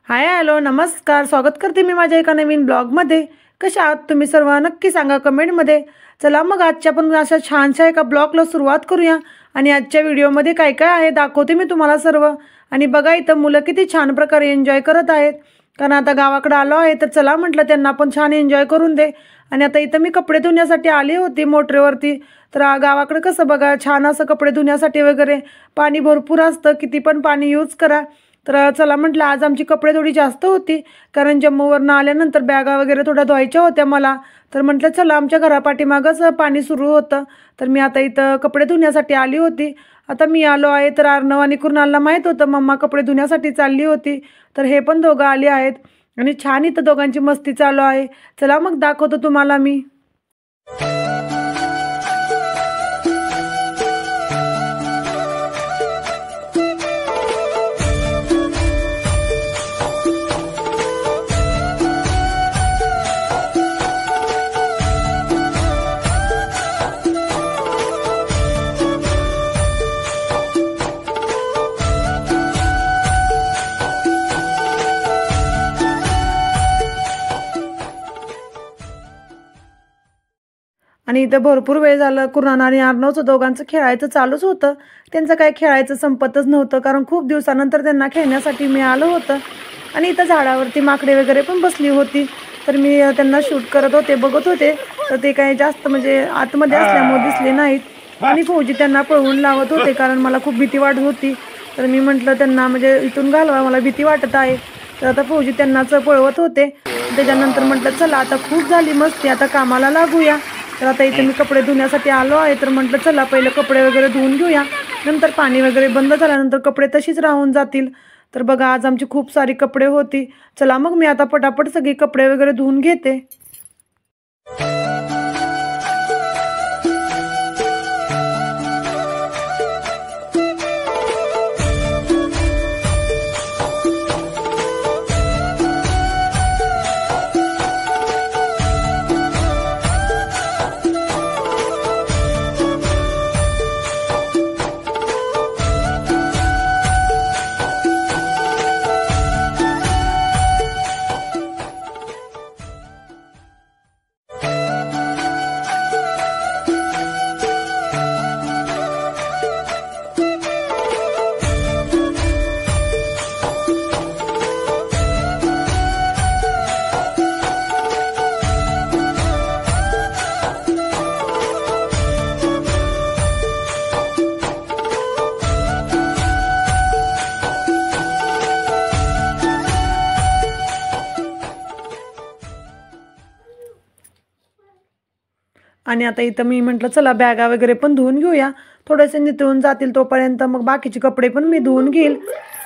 Hi hello नमस्कार, स्वागत करते मी माझ्या एका नवीन ब्लॉगमध्ये। कशा आहात तुम्ही सर्व, नक्की सांगा कमेंटमध्ये। चला मग आजच्या पण अशा छानशा एका ब्लॉगला सुरुवात करूया। आणि आजच्या व्हिडिओमध्ये काय काय आहे दाखवते मी तुम्हाला सर्व। आणि बघा इथं मुलं किती छान प्रकारे एन्जॉय करत आहेत, कारण आता गावाकडे आलो आहे तर चला म्हटलं त्यांना पण छान एन्जॉय करून दे। आणि आता इथं मी कपडे धुण्यासाठी आली होती मोटरेवरती। तर गावाकडे कसं बघा छान असं कपडे धुण्यासाठी वगैरे पाणी भरपूर असतं, किती पण पाणी यूज करा। तर चला म्हटलं आज आमची कपडे थोडी जास्त होती, कारण जम्मूवरनं आल्यानंतर बॅगा वगैरे थोड्या धुवायच्या होत्या मला। तर म्हटलं चला आमच्या घरापाठीमागच पाणी सुरू होतं, तर मी आता इथं कपडे धुण्यासाठी आली होती। आता मी आलो आहे तर अर्णव आणि कुणालला माहीत होतं मम्मा कपडे धुण्यासाठी चालली होती, तर हे पण दोघं आले आहेत आणि छान इथं दोघांची मस्ती चालू आहे। चला मग दाखवतो तुम्हाला मी। आणि इथं भरपूर वेळ झालं कुणाल आणि अर्णवचं दोघांचं खेळायचं चालूच होतं। त्यांचं काय खेळायचं संपतच नव्हतं, कारण खूप दिवसानंतर त्यांना खेळण्यासाठी मिळालं होतं। आणि इथं झाडावरती माकडे वगैरे पण बसली होती, तर मी त्यांना शूट करत होते, बघत होते। तर ते काही जास्त म्हणजे आतमध्ये असल्यामुळे दिसले नाहीत। आणि फौजी त्यांना पळवून लावत होते, कारण मला खूप भीती वाटत होती। तर मी म्हटलं त्यांना म्हणजे इथून घालवा, मला भीती वाटत आहे। तर आता फौजी त्यांनाच पळवत होते। त्याच्यानंतर म्हटलं चला आता खूप झाली मस्ती, आता कामाला लागूया। तर आता इथे मी कपडे धुण्यासाठी आलो आहे, तर म्हटलं चला पहिले कपडे वगैरे धुवून घेऊया, नंतर पाणी वगैरे बंद झाल्यानंतर कपडे तशीच राहून जातील। तर बघा आज आमची खूप सारी कपडे होती। चला मग मी आता पटापट सगळी कपडे वगैरे धुवून घेते। आणि आता इथं मी म्हटलं चला बॅगा वगैरे पण धुवून घेऊया, थोडेसे नितळून जातील तोपर्यंत मग बाकीचे कपडे पण मी धुवून घेईल।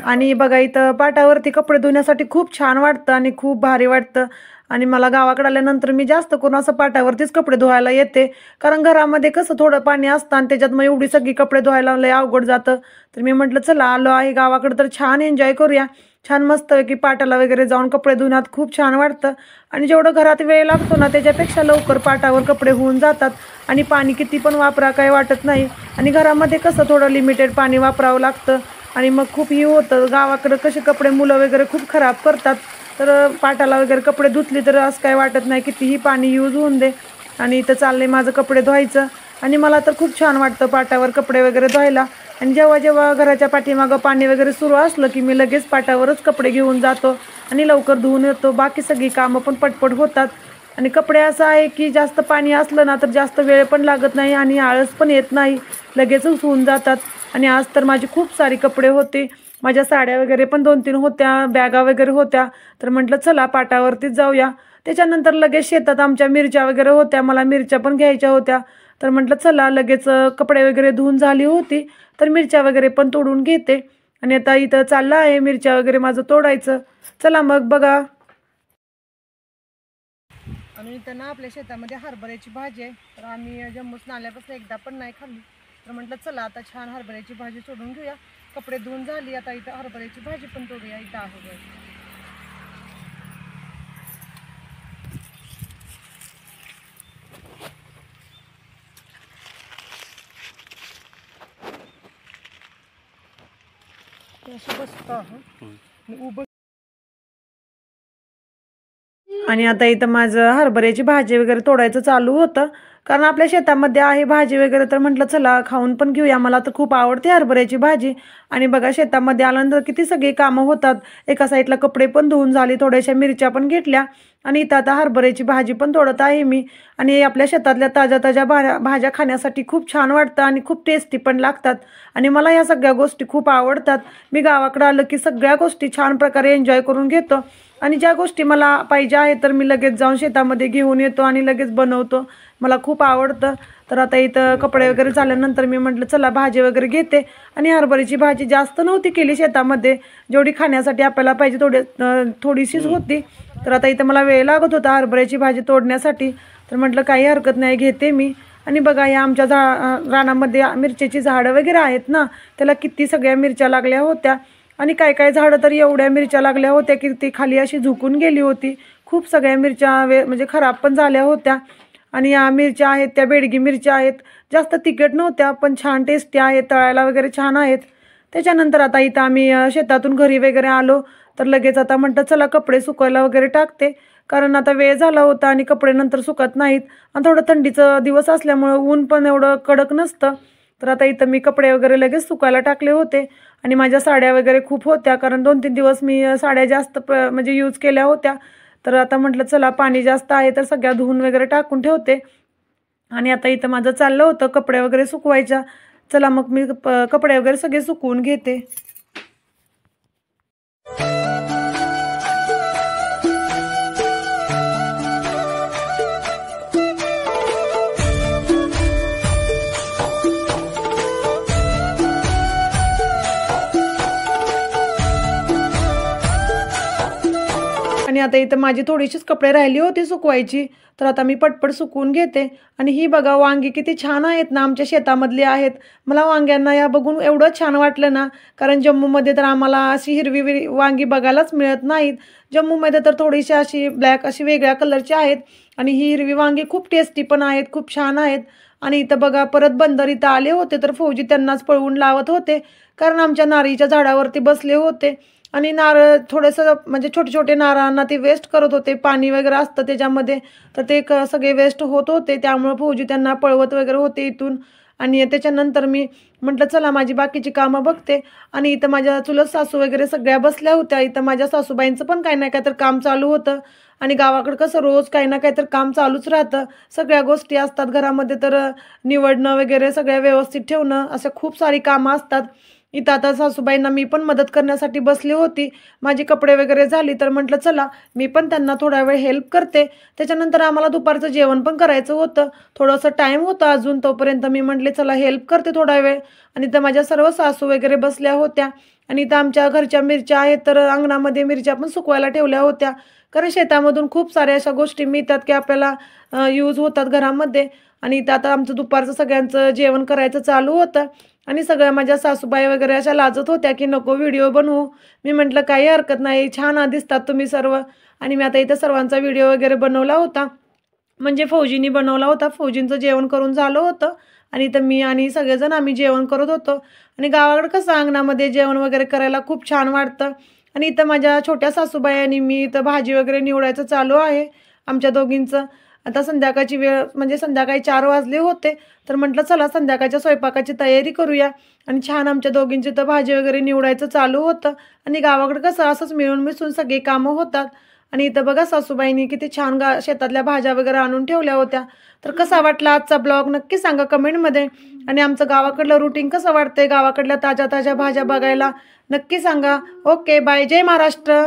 आणि बघा इथं पाटावरती कपडे धुण्यासाठी खूप छान वाटतं आणि खूप भारी वाटतं। आणि मला गावाकडे आल्यानंतर मी जास्त करून असं पाटावरतीच कपडे धुवायला येते, कारण घरामध्ये कसं थोडं पाणी असतं आणि त्याच्यात मग एवढी सगळी कपडे धुवायला लय अवघड जातं। तर मी म्हटलं चला आलो आहे गावाकडे तर छान एन्जॉय करूया, छान मस्त की पाटाला वगैरे जाऊन कपडे धुण्यात खूप छान वाटतं। आणि जेवढं घरात वेळ लागतो ना त्याच्यापेक्षा लवकर पाटावर कपडे होऊन जातात, आणि पाणी किती पण वापरा काही वाटत नाही। आणि घरामध्ये कसं थोडं लिमिटेड पाणी वापरावं लागतं, आणि मग खूप ही होतं। गावाकडे कसे कपडे मुलं वगैरे खूप खराब करतात, तर पाटाला वगैरे कपडे धुतली तर असं काही वाटत नाही, कितीही पाणी यूज होऊन दे। आणि इथं चाललंय माझं कपडे धुवायचं, आणि मला तर खूप छान वाटतं पाटावर कपडे वगैरे धुवायला। आणि जेव्हा जेव्हा घराच्या पाठीमागं पाणी वगैरे सुरू असलं की मी लगेच पाटावरच कपडे घेऊन जातो आणि लवकर धुवून येतो, बाकी सगळी कामं पण पटपट होतात। आणि कपडे असं आहे की जास्त पाणी असलं ना तर जास्त वेळ पण लागत नाही आणि आळस पण येत नाही, लगेचच होऊन जातात। आणि आज तर माझी खूप सारी कपडे होते, माझ्या साड्या वगैरे पण 2-3 होत्या, बॅगा वगैरे होत्या। तर म्हटलं चला पाटावरतीच जाऊया। त्याच्यानंतर लगेच शेतात आमच्या मिरच्या वगैरे होत्या, मला मिरच्या पण घ्यायच्या होत्या। तर म्हटलं चला लगेच कपडे वगैरे धुवून झाली होती, तर मिरच्या वगैरे पण तोडून घेते। आणि आता इथं चाललं आहे मिरच्या वगैरे माझं तोडायचं। चला मग बघा। आणि इथं ना आपल्या शेतामध्ये हरभऱ्याची भाजी आहे, तर आम्ही जम्मूस आल्यापासून एकदा पण नाही खाल्ली। तर म्हटलं चला आता छान हरभऱ्याची भाजी सोडून घेऊया, कपडे धुवून झाली, आता इथं हरभऱ्याची भाजी पण तोडूया, इथं आहे। असं बसतो मी उभं आणि आता इथं माझं हरभऱ्याची भाजी वगैरे तोडायचं चालू होतं, कारण आपल्या शेतामध्ये आहे भाजी वगैरे, तर म्हटलं चला खाऊन पण घेऊया. मला तर खूप आवडते हरभऱ्याची भाजी. आणि बघा शेतामध्ये आल्यानंतर किती सगळी कामं होतात. एका साईडला कपडे पण धुवून झाली, थोड्याशा मिरच्या पण घेतल्या आणि इथं आता हरभऱ्याची भाजी पण तोडत आहे मी. आणि आपल्या शेतातल्या ताज्या ताज्या भाज्या खाण्यासाठी खूप छान वाटतं आणि खूप टेस्टी पण लागतात. आणि मला ह्या सगळ्या गोष्टी खूप आवडतात. मी गावाकडे आलं की सगळ्या गोष्टी छान प्रकारे एन्जॉय करून घेतो आणि ज्या गोष्टी मला पाहिजे आहे तर मी लगेच जाऊन शेतामध्ये घेऊन येतो आणि लगेच बनवतो. मला खूप आवडतं. तर आता इथं कपडे वगैरे झाल्यानंतर मी म्हटलं चला भाजी वगैरे घेते. आणि हरभऱ्याची भाजी जास्त नव्हती केली शेतामध्ये, जेवढी खाण्यासाठी आपल्याला पाहिजे थोडीशीच होती. तर आता इथं मला वेळ लागत होता हरभऱ्याची भाजी तोडण्यासाठी, तर म्हटलं काही हरकत नाही, घेते मी. आणि बघा या आमच्या रानामध्ये मिरच्याची झाडं वगैरे आहेत ना, त्याला किती सगळ्या मिरच्या लागल्या होत्या. आणि काय काय झाडं तर एवढ्या मिरच्या लागल्या होत्या की ती खाली अशी झुकून गेली होती. खूप सगळ्या मिरच्या म्हणजे खराब पण झाल्या होत्या. आणि या मिरच्या आहेत त्या बेडगी मिरच्या आहेत, जास्त तिखट नव्हत्या पण छान टेस्टी आहेत, तळायला वगैरे छान आहेत. त्याच्यानंतर आता इथं आम्ही शेतातून घरी वगैरे आलो, तर लगेच आता म्हटलं चला कपडे सुकायला वगैरे टाकते, कारण आता वेळ झाला होता आणि कपडे नंतर सुकत नाहीत. आणि थोडं थंडीचं दिवस असल्यामुळं ऊन पण एवढं कडक नसतं. तर आता इथं मी कपडे वगैरे लगेच सुकायला टाकले होते. आणि माझ्या साड्या वगैरे खूप होत्या, कारण 2-3 दिवस मी साड्या जास्त म्हणजे यूज केल्या होत्या. तर आता म्हटलं चला पाणी जास्त आहे तर सगळ्या धुवून वगैरे टाकून ठेवते. आणि आता इथं माझं चाललं होतं कपडे वगैरे सुकवायच्या. चला मग मी कपडे वगैरे सगळे सुकवून घेते. आणि आता इथं माझी थोडीशीच कपडे राहिली होती सुकवायची, तर आता मी पटपट सुकवून घेते. आणि ही बघा वांगी किती छान आहेत ना, आमच्या शेतामधली आहेत. मला वांग्यांना या बघून एवढं छान वाटलं ना, कारण जम्मूमध्ये तर आम्हाला अशी हिरवी वांगी बघायलाच मिळत नाहीत. जम्मूमध्ये तर थोडीशी अशी ब्लॅक अशी वेगळ्या कलरची आहेत. आणि ही हिरवी वांगी खूप टेस्टी पण आहेत, खूप छान आहेत. आणि इथं बघा परत बंदर इथं आले होते, तर फौजी त्यांनाच पळवून लावत होते, कारण आमच्या नारळीच्या झाडावरती बसले होते. आणि नारळ थोडंसं म्हणजे छोटे छोटे नारळांना ते वेस्ट करत होते, पाणी वगैरे असतं त्याच्यामध्ये, तर ते सगळे वेस्ट होत होते. त्यामुळे फौजी त्यांना पळवत वगैरे होते इथून. आणि त्याच्यानंतर मी म्हटलं चला माझी बाकीची कामं बघते. आणि इथं माझ्या चुलत सासू वगैरे सगळ्या बसल्या होत्या. इथं माझ्या सासूबाईंचं पण काही ना काही तर काम चालू होतं. आणि गावाकडं कसं रोज काही ना काही तर काम चालूच राहतं, सगळ्या गोष्टी असतात घरामध्ये, तर निवडणं वगैरे सगळ्या व्यवस्थित ठेवणं, असं खूप सारी कामं असतात. इथं आता सासूबाईंना मी पण मदत करण्यासाठी बसली होती. माझी कपडे वगैरे झाली तर म्हटलं चला मी पण त्यांना थोडा वेळ हेल्प करते. त्याच्यानंतर आम्हाला दुपारचं जेवण पण करायचं होतं, थोडंसं टाईम होता अजून, तोपर्यंत मी म्हटले चला हेल्प करते थोडा वेळ. आणि तर माझ्या सर्व सासू वगैरे बसल्या होत्या. आणि इथं आमच्या घरच्या मिरच्या आहेत, तर अंगणामध्ये मिरच्या पण सुकवायला ठेवल्या होत्या, कारण शेतामधून खूप साऱ्या अशा गोष्टी मिळतात की आपल्याला यूज होतात घरामध्ये. आणि इथं आता आमचं दुपारचं सगळ्यांचं जेवण करायचं चालू होतं. आणि सगळ्या माझ्या सासूबाई वगैरे अशा लाजत होत्या की नको व्हिडिओ बनवू. मी म्हटलं काही हरकत नाही, छान दिसतात तुम्ही सर्व. आणि मी आता इथं सर्वांचा व्हिडिओ वगैरे बनवला होता, म्हणजे फौजींनी बनवला होता. फौजींचं जेवण करून झालं होतं आणि इथं मी आणि सगळेजण आम्ही जेवण करत होतो. आणि गावाकडं कसं अंगणामध्ये जेवण वगैरे करायला खूप छान वाटतं. आणि इथं माझ्या छोट्या सासूबाई आणि मी इथं भाजी वगैरे निवडायचं चालू आहे आमच्या दोघींचं. आता संध्याकाळची वेळ म्हणजे संध्याकाळी 4 वाजले होते, तर म्हटलं चला संध्याकाळच्या स्वयंपाकाची तयारी करूया. आणि छान आमच्या दोघींची तर भाजी वगैरे निवडायचं चालू होतं. आणि गावाकडं कसं असंच मिळून मिसळून सगळी कामं होतात. आणि इथं बघा सासूबाईंनी किती छान शेतातल्या भाज्या वगैरे आणून ठेवल्या होत्या. तर कसा वाटला आजचा ब्लॉग नक्की सांगा कमेंटमध्ये. आणि आमचं गावाकडलं रुटीन कसं वाटतंय, गावाकडल्या ताज्या ताज्या भाज्या बघायला नक्की सांगा. ओके बाय, जय महाराष्ट्र.